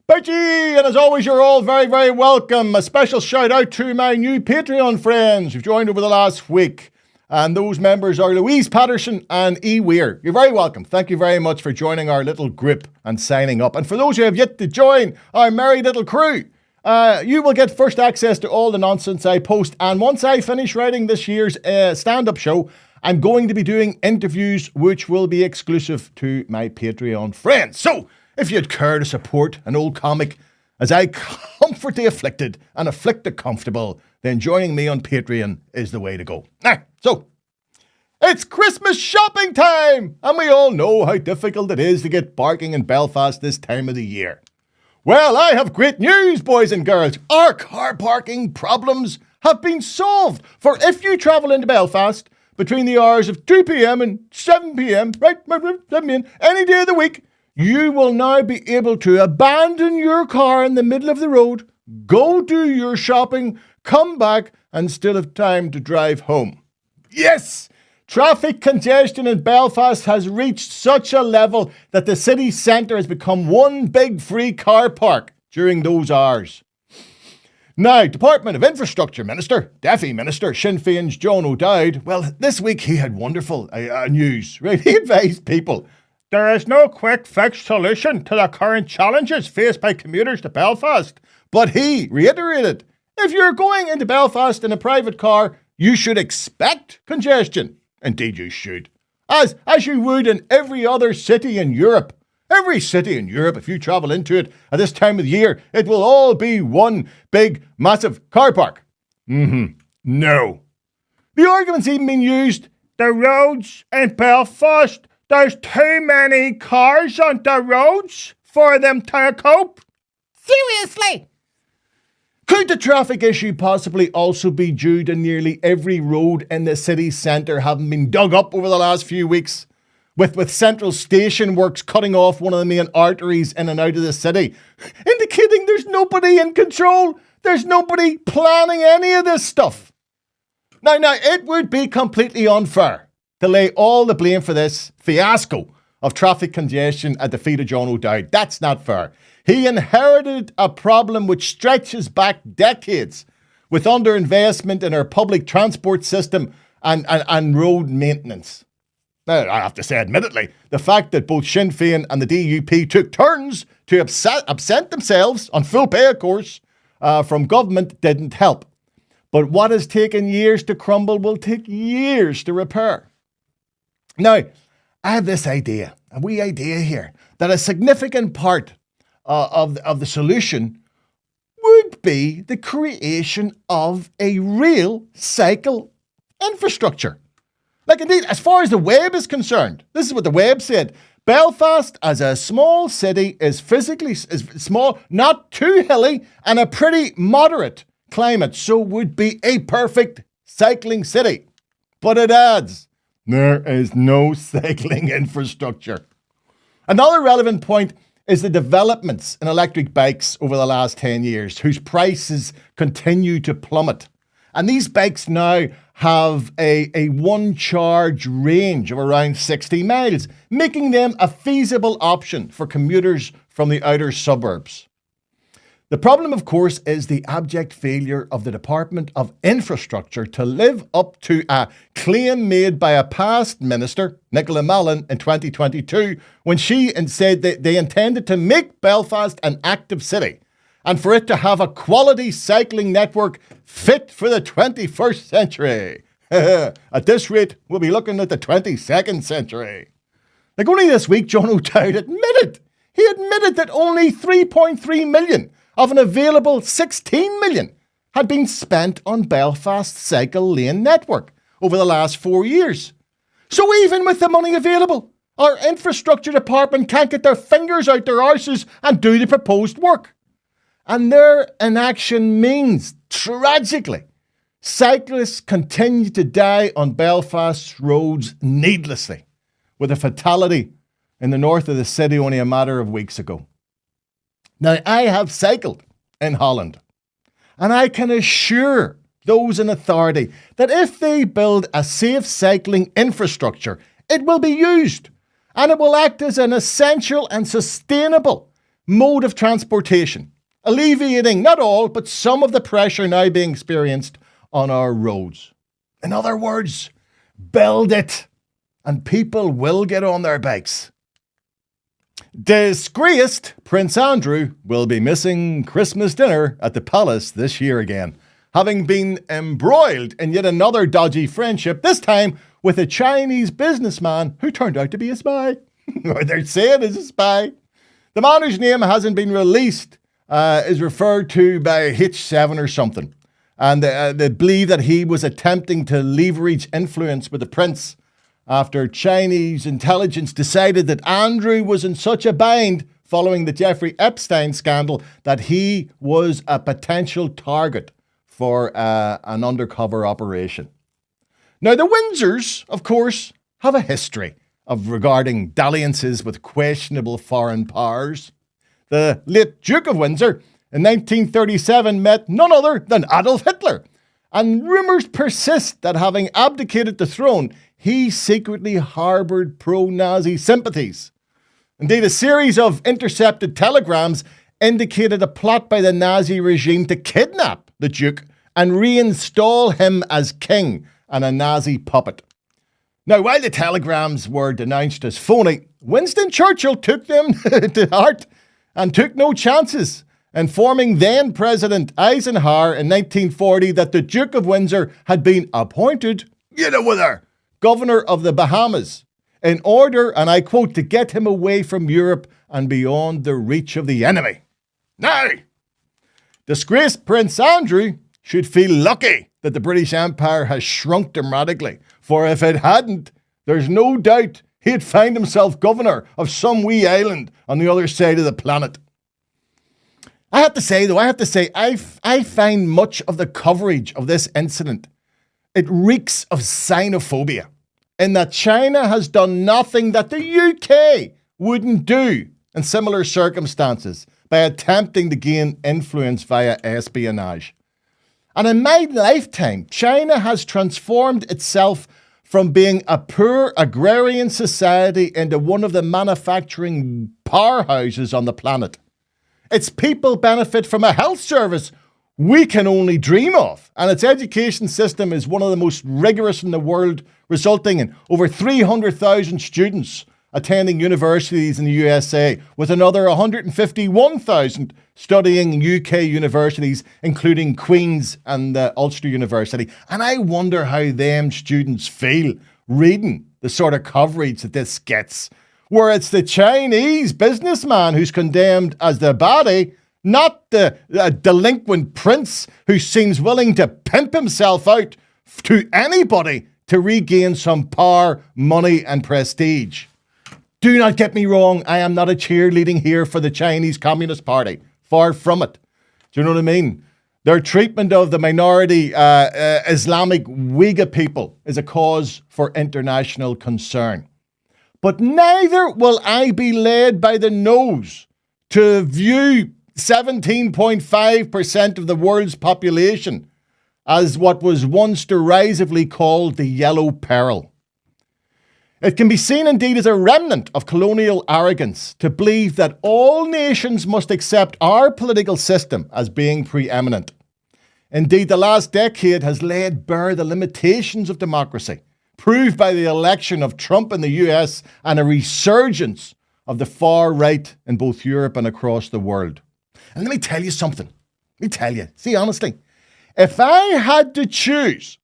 Bitchy, and as always, you're all very, very welcome. A special shout out to my new Patreon friends who've joined over the last week. And those members are Louise Patterson and E. Weir. You're very welcome. Thank you very much for joining our little group and signing up. And for those who have yet to join our merry little crew, you will get first access to all the nonsense I post. And once I finish writing this year's stand-up show, I'm going to be doing interviews which will be exclusive to my Patreon friends. So, if you'd care to support an old comic as I comfort the afflicted and afflict the comfortable, then joining me on Patreon is the way to go. So, it's Christmas shopping time, and we all know how difficult it is to get parking in Belfast this time of the year. Well, I have great news, boys and girls. Our car parking problems have been solved. For if you travel into Belfast between the hours of 2 p.m. and 7 p.m., right, 7 p.m., any day of the week, you will now be able to abandon your car in the middle of the road, go do your shopping, come back, and still have time to drive home. Yes! Traffic congestion in Belfast has reached such a level that the city centre has become one big free car park during those hours. Now, Department of Infrastructure Minister, Deafy Minister, Sinn Féin's John O'Dowd, well, this week he had wonderful news, right? He advised people, there is no quick fix solution to the current challenges faced by commuters to Belfast. But he reiterated, if you're going into Belfast in a private car, you should expect congestion. Indeed you should. As you would in every other city in Europe. Every city in Europe, if you travel into it at this time of the year, it will all be one big, massive car park. No. The argument's even been used, the roads in Belfast, there's too many cars on the roads for them to cope. Seriously? Could the traffic issue possibly also be due to nearly every road in the city centre having been dug up over the last few weeks? With Central Station works cutting off one of the main arteries in and out of the city, indicating there's nobody in control. There's nobody planning any of this stuff. Now, it would be completely unfair to lay all the blame for this fiasco of traffic congestion at the feet of John O'Dowd. That's not fair. He inherited a problem which stretches back decades with underinvestment in our public transport system and road maintenance. Now, I have to say, admittedly, the fact that both Sinn Féin and the DUP took turns to absent themselves, on full pay of course, from government didn't help. But what has taken years to crumble will take years to repair. Now, I have this idea, a wee idea here, that a significant part of the solution would be the creation of a real cycle infrastructure. Like indeed, as far as the Web is concerned, this is what the Web said. Belfast as a small city is small, not too hilly, and a pretty moderate climate, so would be a perfect cycling city. But it adds, there is no cycling infrastructure. Another relevant point is the developments in electric bikes over the last 10 years, whose prices continue to plummet. And these bikes now have a one charge range of around 60 miles, making them a feasible option for commuters from the outer suburbs. The problem, of course, is the abject failure of the Department of Infrastructure to live up to a claim made by a past minister, Nicola Mallon, in 2022, when she said that they intended to make Belfast an active city and for it to have a quality cycling network fit for the 21st century. At this rate, we'll be looking at the 22nd century. Like only this week, John O'Dowd admitted that only 3.3 million of an available 16 million had been spent on Belfast's cycle lane network over the last 4 years. So even with the money available, our infrastructure department can't get their fingers out their arses and do the proposed work. And their inaction means, tragically, cyclists continue to die on Belfast's roads needlessly, with a fatality in the north of the city only a matter of weeks ago. Now, I have cycled in Holland, and I can assure those in authority that if they build a safe cycling infrastructure, it will be used, and it will act as an essential and sustainable mode of transportation, alleviating not all, but some of the pressure now being experienced on our roads. In other words, build it, and people will get on their bikes. Disgraced Prince Andrew will be missing Christmas dinner at the palace this year again, having been embroiled in yet another dodgy friendship, this time with a Chinese businessman who turned out to be a spy. Or they're saying is a spy. The man whose name hasn't been released is referred to by H7 or something. And they believe that he was attempting to leverage influence with the prince after Chinese intelligence decided that Andrew was in such a bind following the Jeffrey Epstein scandal that he was a potential target for an undercover operation. Now, the Windsors, of course, have a history regarding dalliances with questionable foreign powers. The late Duke of Windsor in 1937 met none other than Adolf Hitler, and rumours persist that having abdicated the throne, he secretly harboured pro-Nazi sympathies. Indeed, a series of intercepted telegrams indicated a plot by the Nazi regime to kidnap the Duke and reinstall him as king and a Nazi puppet. Now, while the telegrams were denounced as phony, Winston Churchill took them to heart and took no chances, informing then-President Eisenhower in 1940 that the Duke of Windsor had been appointed, you know whither, Governor of the Bahamas, in order, and I quote, to get him away from Europe and beyond the reach of the enemy. Now, disgraced Prince Andrew should feel lucky that the British Empire has shrunk dramatically, for if it hadn't, there's no doubt he'd find himself governor of some wee island on the other side of the planet. I have to say, I find much of the coverage of this incident, it reeks of xenophobia, in that China has done nothing that the UK wouldn't do in similar circumstances by attempting to gain influence via espionage. And in my lifetime, China has transformed itself from being a poor agrarian society into one of the manufacturing powerhouses on the planet. Its people benefit from a health service we can only dream of, and its education system is one of the most rigorous in the world, resulting in over 300,000 students attending universities in the USA, with another 151,000 studying UK universities, including Queen's and Ulster University. And I wonder how them students feel reading the sort of coverage that this gets, where it's the Chinese businessman who's condemned as the baddie, not the delinquent prince who seems willing to pimp himself out to anybody to regain some power, money and prestige. Do not get me wrong, I am not a cheerleading here for the Chinese Communist Party. Far from it. Do you know what I mean? Their treatment of the minority Islamic Uyghur people is a cause for international concern. But neither will I be led by the nose to view 17.5% of the world's population as what was once derisively called the Yellow Peril. It can be seen indeed as a remnant of colonial arrogance to believe that all nations must accept our political system as being preeminent. Indeed, the last decade has laid bare the limitations of democracy, proved by the election of Trump in the US and a resurgence of the far right in both Europe and across the world. And let me tell you something. See, honestly, if I had to choose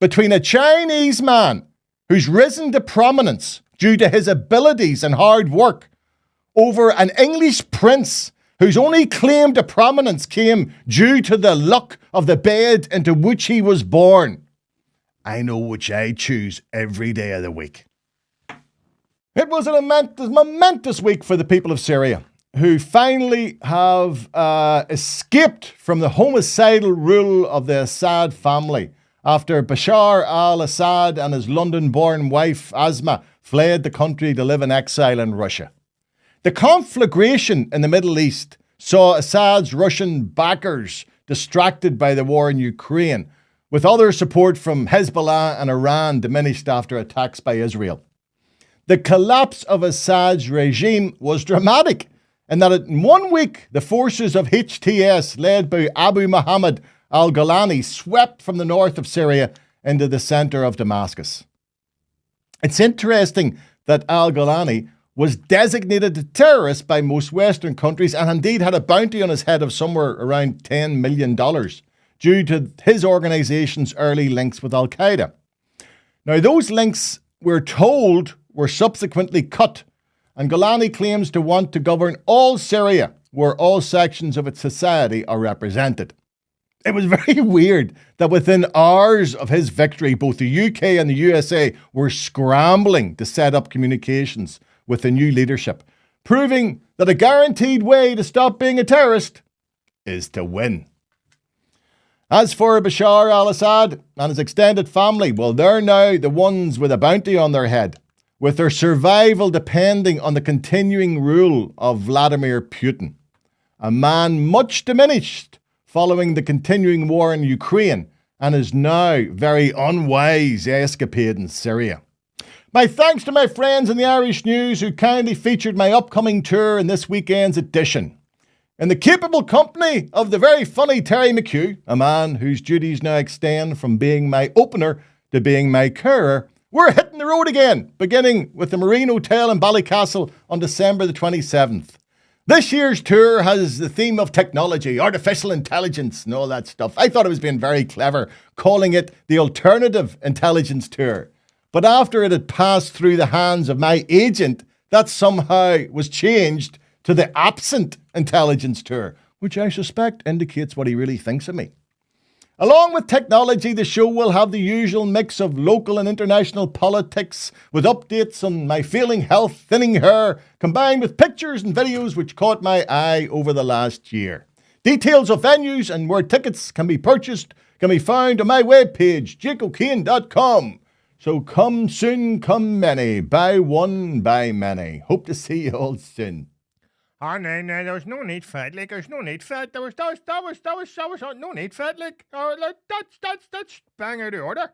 between a Chinese man who's risen to prominence due to his abilities and hard work over an English prince whose only claim to prominence came due to the luck of the bed into which he was born, I know which I choose every day of the week. It was a momentous week for the people of Syria, who finally have escaped from the homicidal rule of the Assad family after Bashar al-Assad and his London-born wife Asma fled the country to live in exile in Russia. The conflagration in the Middle East saw Assad's Russian backers distracted by the war in Ukraine, with other support from Hezbollah and Iran diminished after attacks by Israel. The collapse of Assad's regime was dramatic, in that in 1 week, the forces of HTS, led by Abu Muhammad al-Golani, swept from the north of Syria into the centre of Damascus. It's interesting that al-Golani was designated a terrorist by most Western countries and indeed had a bounty on his head of somewhere around $10 million due to his organisation's early links with Al-Qaeda. Now, those links, we're told, were subsequently cut, and Golani claims to want to govern all Syria, where all sections of its society are represented. It was very weird that within hours of his victory, both the UK and the USA were scrambling to set up communications with the new leadership, proving that a guaranteed way to stop being a terrorist is to win. As for Bashar al-Assad and his extended family, well, they're now the ones with a bounty on their head, with their survival depending on the continuing rule of Vladimir Putin, a man much diminished following the continuing war in Ukraine and his now very unwise escapade in Syria. My thanks to my friends in the Irish News who kindly featured my upcoming tour in this weekend's edition. In the capable company of the very funny Terry McHugh, a man whose duties now extend from being my opener to being my carer, we're hitting the road again, beginning with the Marine Hotel in Ballycastle on December the 27th. This year's tour has the theme of technology, artificial intelligence and all that stuff. I thought it was being very clever, calling it the Alternative Intelligence Tour. But after it had passed through the hands of my agent, that somehow was changed to the Absent Intelligence Tour, which I suspect indicates what he really thinks of me. Along with technology, the show will have the usual mix of local and international politics, with updates on my failing health, thinning hair, combined with pictures and videos which caught my eye over the last year. Details of venues and where tickets can be purchased can be found on my webpage, jakeokane.com. So come soon, come many, buy one, buy many. Hope to see you all soon. Oh, no, there was no need for it, like, there's no need for it, there was no need for it, like, that's bang out of order,